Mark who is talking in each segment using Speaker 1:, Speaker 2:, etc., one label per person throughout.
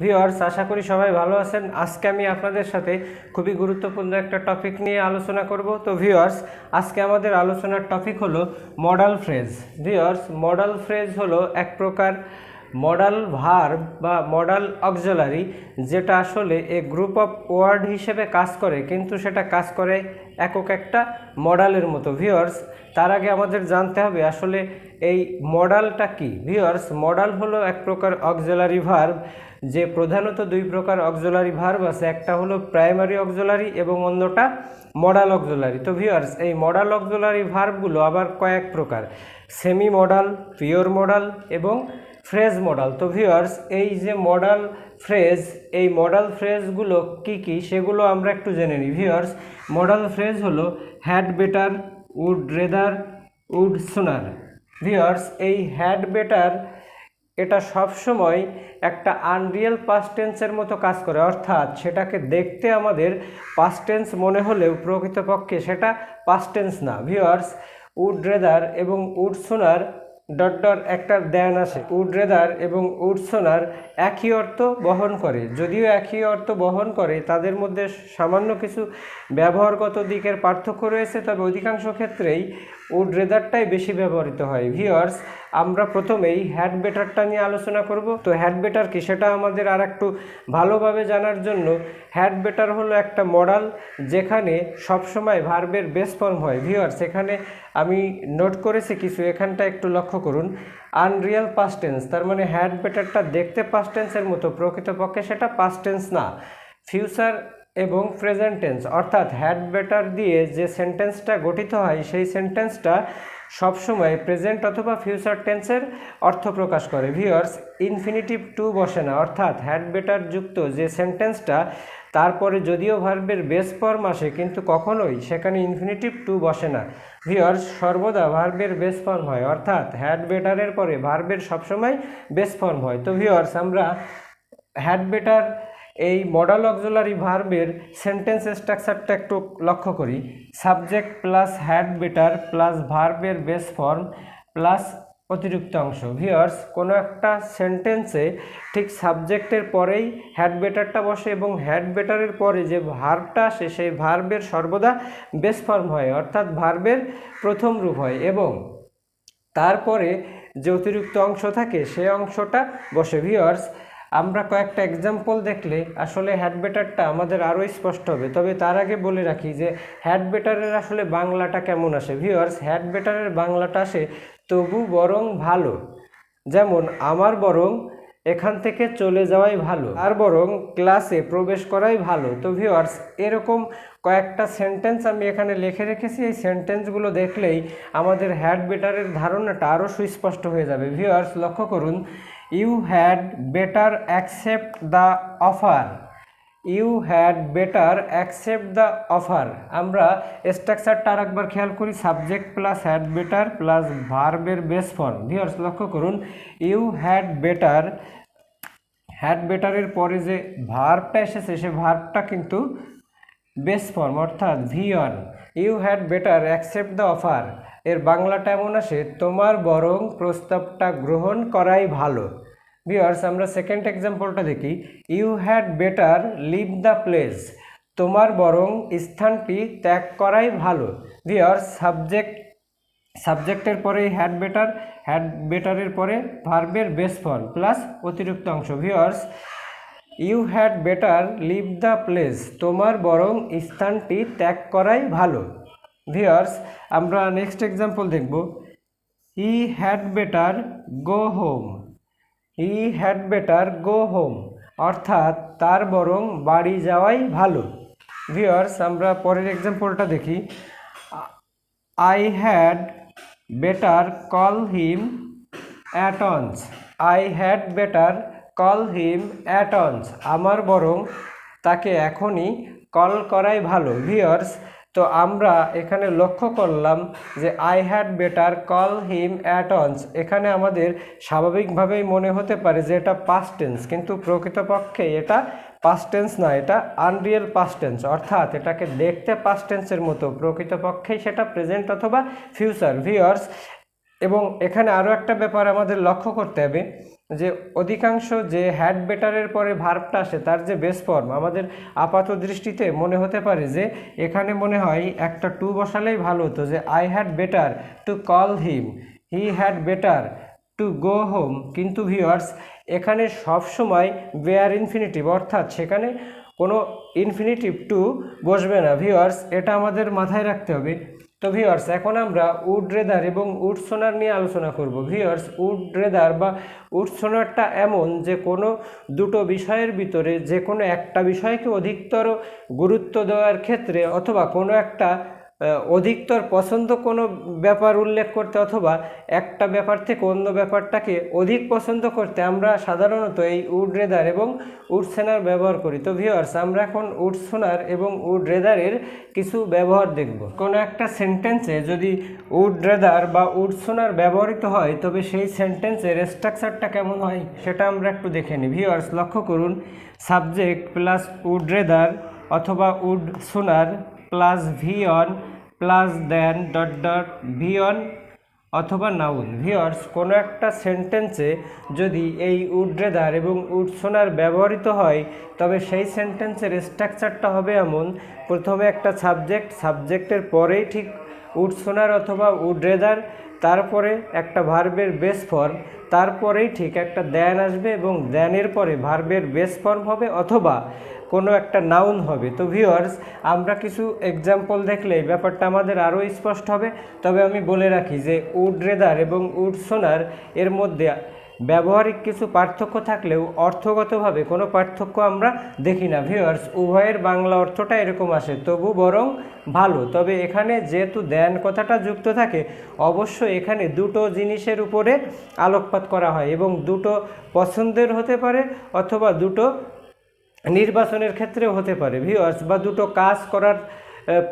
Speaker 1: Viewers, আশা করি সবাই ভালো আছেন। আজকে আমি আপনাদের সাথে খুবই গুরুত্বপূর্ণ একটা টপিক নিয়ে আলোচনা করব। তো ভিউয়ার্স, আজকে আমাদের আলোচনার টপিক হলো modal phrase. Viewers, modal phrase হলো এক প্রকার মডাল ভার্ব বা মডাল অক্সিলারি, যেটা আসলে এ গ্রুপ অফ ওয়ার্ড হিসেবে কাজ করে, কিন্তু সেটা কাজ করে একক একটা মডালের মতো। ভিউয়ার্স, তার আগে আমাদের জানতে হবে আসলে এই মডালটা কি। ভিউয়ার্স, মডাল হলো এক প্রকার অক্সিলারি ভার্ব, যে প্রধানত দুই প্রকার অক্সিলারি ভার্ব আছে, একটা হলো প্রাইমারি অক্সিলারি এবং অন্যটা মডাল অক্সিলারি। তো ভিউয়ার্স, এই মডাল অক্সিলারি ভার্বগুলো আবার কয়েক প্রকার: সেমি মডাল, পিওর মডাল এবং ফ্রেজ মডাল। তো ভিউয়ার্স, এই যে মডাল ফ্রেজ, এই মডাল ফ্রেজগুলো কি কি সেগুলো আমরা একটু জেনে নিই। ভিউয়ার্স, মডাল ফ্রেজ হলো had better, would rather, would sooner. Viewers, এই হ্যাড বেটার এটা সবসময় একটা আনরিয়েল পাস্ট টেন্সের মতো কাজ করে, অর্থাৎ সেটাকে দেখতে আমাদের পাস্ট টেন্স মনে হলেও প্রকৃতপক্ষে সেটা পাস্ট টেন্স না। ভিউয়ার্স, উড রেদার এবং উড সুনার ডট ডট একটা দেন আসে। উড রেদার এবং উড সোনার একই অর্থ বহন করে, যদিও একই অর্থ বহন করে, তাদের মধ্যে সামান্য কিছু ব্যবহারগত দিকের পার্থক্য রয়েছে, তবে অধিকাংশ ক্ষেত্রেই উড রেদারটাই বেশি ব্যবহৃত হয়। ভিউয়ার্স, আমরা প্রথমেই হ্যাড বেটারটা নিয়ে আলোচনা করব। তো হ্যাড বেটার কি সেটা আমাদের আর একটু ভালোভাবে জানার জন্য, হ্যাড বেটার হলো একটা মডাল যেখানে সবসময় ভার্বের বেস ফর্ম হয়। ভিউয়ার্স, এখানে আমি নোট করেছি কিছু, এখানটা একটু লক্ষ্য করুন। আনরিয়াল পাস্ট টেন্স, তার মানে হ্যাড বেটারটা দেখতে পাস্ট টেন্সের মতো, প্রকৃতপক্ষে সেটা পাস্ট টেন্স না। ফিউচার এবং প্রেজেন্ট টেন্স, অর্থাৎ হ্যাড বেটার দিয়ে যে সেন্টেন্সটা গঠিত হয় সেই সেন্টেন্সটা সবসময় প্রেজেন্ট অথবা ফিউচার টেন্সের অর্থ প্রকাশ করে। ভিউয়ার্স, ইনফিনিটিভ টু বসে না, অর্থাৎ হ্যাড বেটার যুক্ত যে সেন্টেন্সটা তারপরে যদিও ভার্বের বেস ফর্ম আসে, কিন্তু কখনোই সেখানে ইনফিনিটিভ টু বসে না। ভিউয়ার্স, সর্বদা ভার্বের বেস ফর্ম হয়, অর্থাৎ হ্যাড বেটারের পরে ভার্বের সবসময় বেস ফর্ম হয়। তো ভিউয়ার্স, আমরা হ্যাড বেটার এই মডাল অক্সিলারি ভার্বের সেন্টেন্স স্ট্রাকচারটা একটু লক্ষ্য করি। Subject plus had better plus ভার্বের বেস ফর্ম প্লাস অতিরিক্ত অংশ। ভিউয়ার্স, কোনো একটা সেন্টেন্সে ঠিক সাবজেক্টের পরেই হ্যাড বেটারটা বসে এবং হ্যাড বেটারের পরে যে ভার্বটা আসে সেই ভার্বের সর্বদা বেস ফর্ম হয়, অর্থাৎ ভার্বের প্রথম রূপ হয়, এবং তারপরে যে অতিরিক্ত অংশ থাকে সেই অংশটা বসে। ভিউয়ার্স, আমরা কয়েকটা এক্সাম্পল দেখলে আসলে হ্যাড বেটারটা আমাদের আরও স্পষ্ট হবে, তবে তার আগে বলে রাখি যে হ্যাড বেটারের আসলে বাংলাটা কেমন আসে। ভিউয়ার্স, হ্যাড বেটারের বাংলাটা আসে তবু বরং ভালো। যেমন, আমার বরং এখান থেকে চলে যাওয়াই ভালো, আর বরং ক্লাসে প্রবেশ করাই ভালো। তো ভিউয়ার্স, এরকম কয়েকটা সেন্টেন্স আমি এখানে লিখে রেখেছি, এই সেন্টেন্সগুলো দেখলেই আমাদের হ্যাড বেটারের ধারণাটা আরও সুস্পষ্ট হয়ে যাবে। ভিউয়ার্স, লক্ষ্য করুন, you had better accept the offer. You had better accept the offer. আমরা স্ট্রাকচারটা আর একবার খেয়াল করি। Subject plus had better plus ভার্বের বেস ফর্ম। ভিউয়ার্স, লক্ষ্য করুন, ইউ হ্যাড বেটার, হ্যাড বেটারের পরে যে ভার্বটা এসেছে সে ভার্বটা কিন্তু বেস ফর্ম, অর্থাৎ V1। You had better accept the offer, এর বাংলাটা এমন আসে, তোমার বরং প্রস্তাবটা গ্রহণ করাই ভালো। ভিউয়ার্স, আমরা সেকেন্ড এক্সাম্পলটা দেখি। You had better leave the place, তোমার বরং স্থানটি ত্যাগ করাই ভালো। ভিউয়ার্স, সাবজেক্টের পরে হ্যাড বেটার, হ্যাড বেটারের পরে ভার্বের বেস ফর্ম প্লাস অতিরিক্ত অংশ। Viewers, you had better leave the place, তোমার বরং স্থানটি ত্যাগ করাই ভালো। ভিউয়ার্স, আমরা নেক্সট এক্সাম্পল দেখব। He had better go home. He had better go home, অর্থাৎ তার বরং বাড়ি যাওয়াই ভালো। ভিউয়ার্স, আমরা পরের এক্সাম্পলটা দেখি। I had better call him at once. I had better call him at once, আমার বরং তাকে এখনই কল করাই ভালো। ভিউয়ার্স, তো আমরা এখানে লক্ষ্য করলাম যে I had better call him at once, এখানে আমাদের স্বাভাবিকভাবেই মনে হতে পারে যে এটা পাস্ট টেন্স, কিন্তু প্রকৃতপক্ষে এটা পাস্ট টেন্স না, এটা আনরিয়েল পাস্ট টেন্স, অর্থাৎ এটাকে দেখতে পাস্ট টেন্সের মতো, প্রকৃতপক্ষেই সেটা প্রেজেন্ট অথবা ফিউচার। ভিউয়ার্স, এবং এখানে আরও একটা ব্যাপার আমাদের লক্ষ্য করতে হবে যে অধিকাংশ যে হ্যাড বেটারের পরে ভার্বটা আসে তার যে বেস ফর্ম আমাদের আপাত দৃষ্টিতে মনে হতে পারে যে এখানে মনে হয় একটা টু বসালেই ভালো হতো, যে I had better to call him, he had better to go home. কিন্তু ভিউয়ার্স এখানে সবসময় ওয়্যার ইনফিনিটিভ, অর্থাৎ সেখানে কোনো ইনফিনিটিভ টু বসবে না ভিউয়ার্স, এটা আমাদের মাথায় রাখতে হবে। তো ভিউয়ার্স এখন আমরা উড রেদার এবং উড সোনার নিয়ে আলোচনা করব। ভিউয়ার্স উড রেদার বা উড সোনারটা এমন যে কোনো দুটো বিষয়ের ভিতরে যে কোনো একটা বিষয়কে অধিকতর গুরুত্ব দেওয়ার ক্ষেত্রে অথবা কোনো একটা অধিকতর পছন্দ কোনো ব্যাপার উল্লেখ করতে অথবা একটা ব্যাপার থেকে অন্য ব্যাপারটাকে অধিক পছন্দ করতে আমরা সাধারণত এই উড রেদার এবং উড সোনার ব্যবহার করি। তো ভিউয়ার্স আমরা এখন উড সোনার এবং উড রেদারের কিছু ব্যবহার দেখব। কোনো একটা সেন্টেন্সে যদি উড রেদার বা উড সোনার ব্যবহৃত হয় তবে সেই সেন্টেন্সের স্ট্রাকচারটা কেমন হয় সেটা আমরা একটু দেখে নিই। ভিউয়ার্স লক্ষ্য করুন, সাবজেক্ট প্লাস উড রেদার অথবা would sooner plus V one plus than dot dot V one অথবা নাউন। ভিউয়ার্স কোনো একটা সেন্টেন্সে যদি এই উড রেদার এবং উড সোনার ব্যবহৃত হয় তবে সেই সেন্টেন্সের স্ট্রাকচারটা হবে এমন, প্রথমে একটা সাবজেক্টের পরেই ঠিক উড সোনার অথবা উড রেদার, তারপরে একটা ভার্বের বেস ফর্ম, তারপরেই ঠিক একটা দেন আসবে এবং দেনের পরে ভার্বের বেস ফর্ম হবে অথবা কোনো একটা নাউন হবে। তো ভিউয়ার্স আমরা কিছু এক্সাম্পল দেখলে ব্যাপারটা আমাদের আরও স্পষ্ট হবে। তবে আমি বলে রাখি যে উড রেদার এবং উড সোনার এর মধ্যে ব্যবহারিক কিছু পার্থক্য থাকলেও অর্থগতভাবে কোনো পার্থক্য আমরা দেখি না। ভিউয়ার্স উভয়ের বাংলা অর্থটা এরকম আসে, তবু বরং ভালো। তবে এখানে যেহেতু দেন কথাটা যুক্ত থাকে অবশ্যই এখানে দুটো জিনিসের উপরে আলোকপাত করা হয় এবং দুটো পছন্দের হতে পারে অথবা দুটো নির্বাচনের ক্ষেত্রেও হতে পারে ভিউয়ার্স, বা দুটো কাজ করার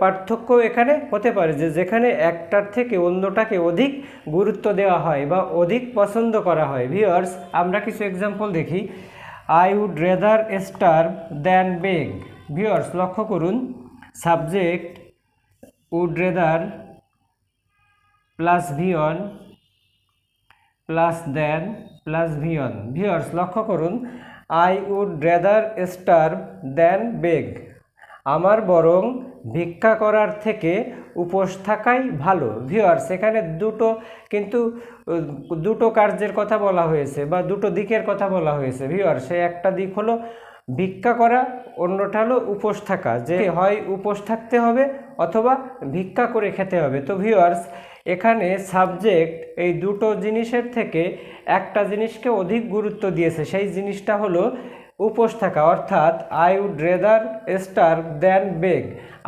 Speaker 1: পার্থক্য এখানে হতে পারে, যে যেখানে একটার থেকে অন্যটাকে অধিক গুরুত্ব দেওয়া হয় বা অধিক পছন্দ করা হয়। ভিউয়ার্স আমরা কিছু এক্সাম্পল দেখি। I would rather starve than beg. Viewers লক্ষ্য করুন, subject would rather plus V one plus than plus V one. Viewers লক্ষ্য করুন, I would rather starve than beg, আমার বরং ভিক্ষা করার থেকে উপোস থাকাই ভালো। ভিউয়ার্স এখানে দুটো কার্যের কথা বলা হয়েছে বা দুটো দিকের কথা বলা হয়েছে। ভিউয়ার্স সে একটা দিক হলো ভিক্ষা করা, অন্যটা হলো উপোস থাকা, যে হয় উপোস থাকতে হবে অথবা ভিক্ষা করে খেতে হবে। তো ভিউয়ার্স এখানে সাবজেক্ট এই দুটো জিনিসের থেকে একটা জিনিসকে অধিক গুরুত্ব দিয়েছে, সেই জিনিসটা হলো উপোস থাকা, অর্থাৎ I would rather starve than beg,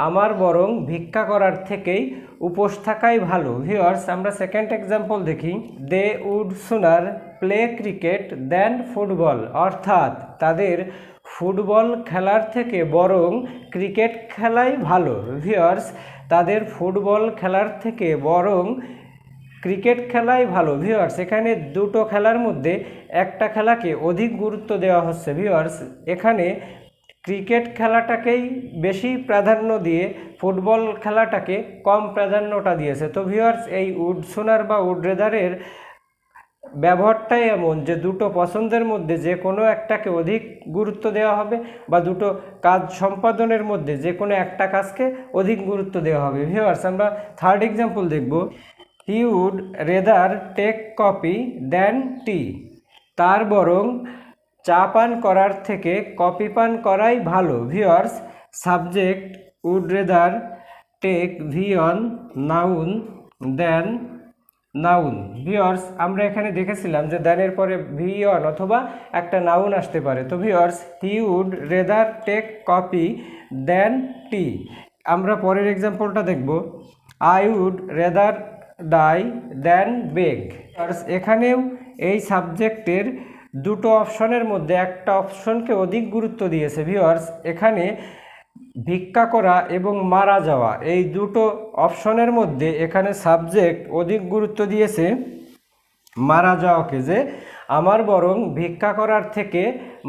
Speaker 1: আমার বরং ভিক্ষা করার থেকেই উপোস থাকাই ভালো। ভিউয়ার্স আমরা সেকেন্ড এক্সাম্পল দেখি। They would sooner play cricket than football, অর্থাৎ তাদের ফুটবল খেলার থেকে বরং ক্রিকেট খেলাই ভালো। ভিউয়ার্স তাদের ফুটবল খেলার থেকে বরং ক্রিকেট খেলাই ভালো। ভিউয়ার্স এখানে দুটো খেলার মধ্যে একটা খেলাকে অধিক গুরুত্ব দেওয়া হচ্ছে। ভিউয়ার্স এখানে ক্রিকেট খেলাটাকেই বেশি প্রাধান্য দিয়ে ফুটবল খেলাটাকে কম প্রাধান্যটা দিয়েছে। তো ভিউয়ার্স এই উড সোনার বা উড রেদারের ব্যবহারটাই এমন যে দুটো পছন্দের মধ্যে যে কোনো একটাকে অধিক গুরুত্ব দেওয়া হবে বা দুটো কাজ সম্পাদনের মধ্যে যে কোনো একটা কাজকে অধিক গুরুত্ব দেওয়া হবে। ভিউয়ার্স আমরা থার্ড এক্সাম্পল দেখব। He would rather take coffee than tea, তার বরং চা পান করার থেকে কফি পান করাই ভালো। Viewers subject would rather take V one noun than noun. Viewers আমরা এখানে দেখেছিলাম যে দেনের পরে ভি অন অথবা একটা নাউন আসতে পারে। তো viewers he would rather take coffee than tea. আমরা পরের এক্সাম্পলটা দেখব। I would rather die than beg. এখানেও এই সাবজেক্টের দুটো অপশনের মধ্যে একটা অপশনকে অধিক গুরুত্ব দিয়েছে। ভিউয়ার্স এখানে ভিক্ষা করা এবং মারা যাওয়া এই দুটো অপশনের মধ্যে এখানে সাবজেক্ট অধিক গুরুত্ব দিয়েছে মারা যাওয়াকে, যে আমার বরং ভিক্ষা করার থেকে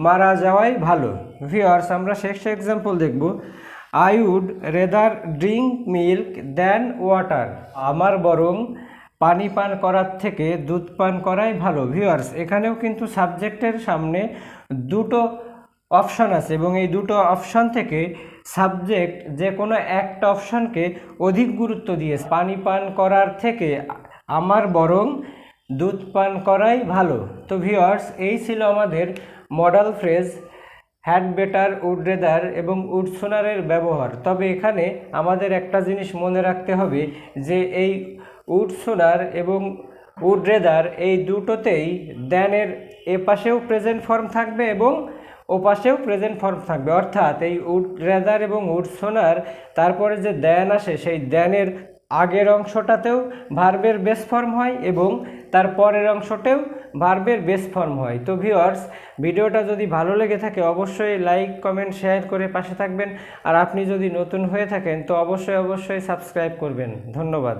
Speaker 1: মারা যাওয়াই ভালো। ভিউয়ার্স আমরা শেষ এক্সাম্পল দেখব। I would rather drink milk than water, আমার বরং পানি পান করার থেকে দুধ পান করাই ভালো। ভিউয়ার্স, এখানেও কিন্তু সাবজেক্টের সামনে দুটো অপশান আছে এবং এই দুটো অপশান থেকে সাবজেক্ট যে কোনো একটা অপশানকে অধিক গুরুত্ব দিয়েছে। পানি পান করার থেকে আমার বরং দুধ পান করাই ভালো। তো ভিউয়ার্স, এই ছিল আমাদের modal phrase had better, would rather এবং উড সোনারের ব্যবহার। তবে এখানে আমাদের একটা জিনিস মনে রাখতে হবে যে এই উড সোনার এবং উড রেদার এই দুটোতেই দ্যানের এ পাশেও প্রেজেন্ট ফর্ম থাকবে এবং ও পাশেও প্রেজেন্ট ফর্ম থাকবে। অর্থাৎ এই উড রেদার এবং উড সোনার তারপরে যে দ্যান আসে সেই দ্যানের আগের অংশটাতেও ভার্বের বেস ফর্ম হয় এবং তার পরের অংশতেও ভার্বের বেস ফর্ম হয়। তো ভিউয়ার্স, ভিডিওটা যদি ভালো লেগে থাকে অবশ্যই লাইক, কমেন্ট, শেয়ার করে পাশে থাকবেন। আর আপনি যদি নতুন হয়ে থাকেন তো অবশ্যই সাবস্ক্রাইব করবেন। ধন্যবাদ।